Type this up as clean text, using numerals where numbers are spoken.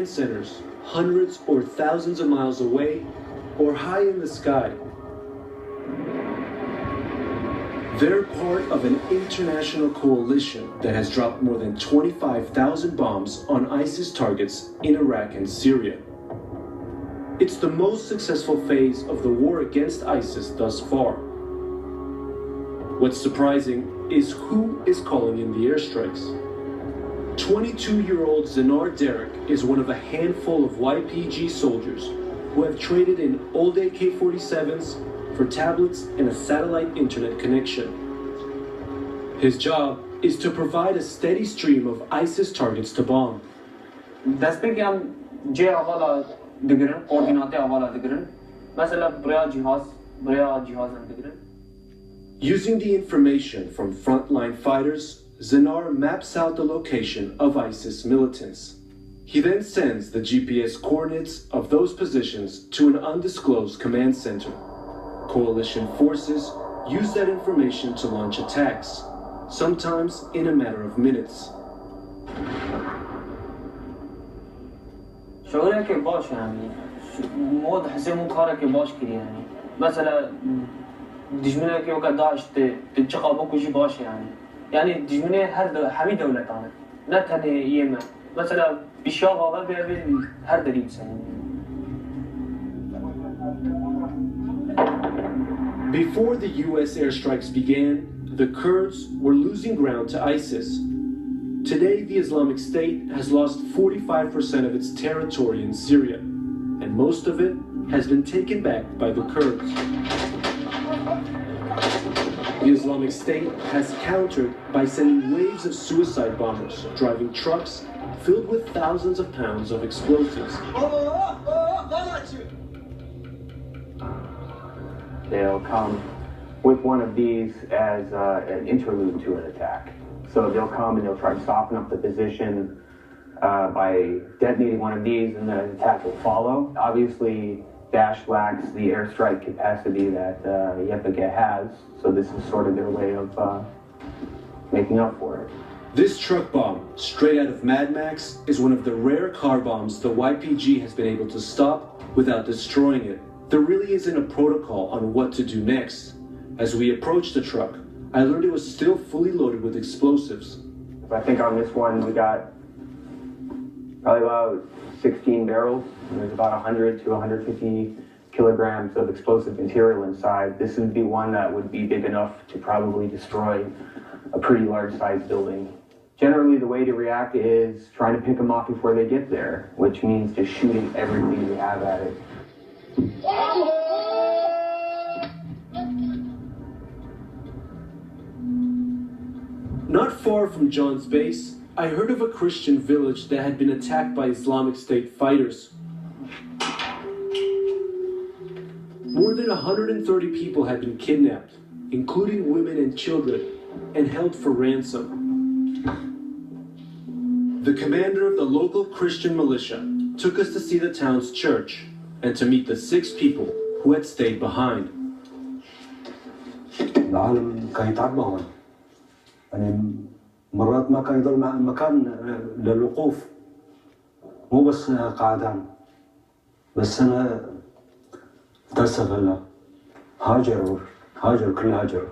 command centers hundreds or thousands of miles away or high in the sky. They're part of an international coalition that has dropped more than 25,000 bombs on ISIS targets in Iraq and Syria. It's the most successful phase of the war against ISIS thus far. What's surprising is who is calling in the airstrikes. 22-year-old Zinar Derek is one of a handful of YPG soldiers who have traded in old AK-47s for tablets and a satellite internet connection. His job is to provide a steady stream of ISIS targets to bomb. Using the information from frontline fighters, Zinar maps out the location of ISIS militants. He then sends the GPS coordinates of those positions to an undisclosed command center. Coalition forces use that information to launch attacks, sometimes in a matter of minutes. شعورك باش يعني مود حسيمو كارك باش كده يعني مثلا دجمنه كي وقت داعش تتشقى بوكو شي باش يعني دجمنه هر حمي دولة تاني لا تاني يما مثلا بشاغة ما بيعمل هر دليل سنة. Before the US airstrikes began, the Kurds were losing ground to ISIS. Today, the Islamic State has lost 45% of its territory in Syria, and most of it has been taken back by the Kurds. The Islamic State has countered by sending waves of suicide bombers, driving trucks filled with thousands of pounds of explosives. They'll come with one of these as an interlude to an attack. So they'll come and they'll try to soften up the position by detonating one of these, and then an attack will follow. Obviously, DAASH lacks the airstrike capacity that YPG has, so this is sort of their way of making up for it. This truck bomb, straight out of Mad Max, is one of the rare car bombs the YPG has been able to stop without destroying it. There really isn't a protocol on what to do next. As we approached the truck, I learned it was still fully loaded with explosives. I think on this one we got probably about 16 barrels. There's about 100 to 150 kilograms of explosive material inside. This would be one that would be big enough to probably destroy a pretty large-sized building. Generally, the way to react is trying to pick them off before they get there, which means just shooting everything we have at it. Not far from John's base, I heard of a Christian village that had been attacked by Islamic State fighters. More than 130 people had been kidnapped, including women and children, and held for ransom. The commander of the local Christian militia took us to see the town's church and to meet the 6 people who had stayed behind. العالم كان يتعبى هون. يعني مرات ما كان يضل مكان للوقوف. مو بس قعدان. بس أنا تأسف هلا هاجروا كل هاجروا.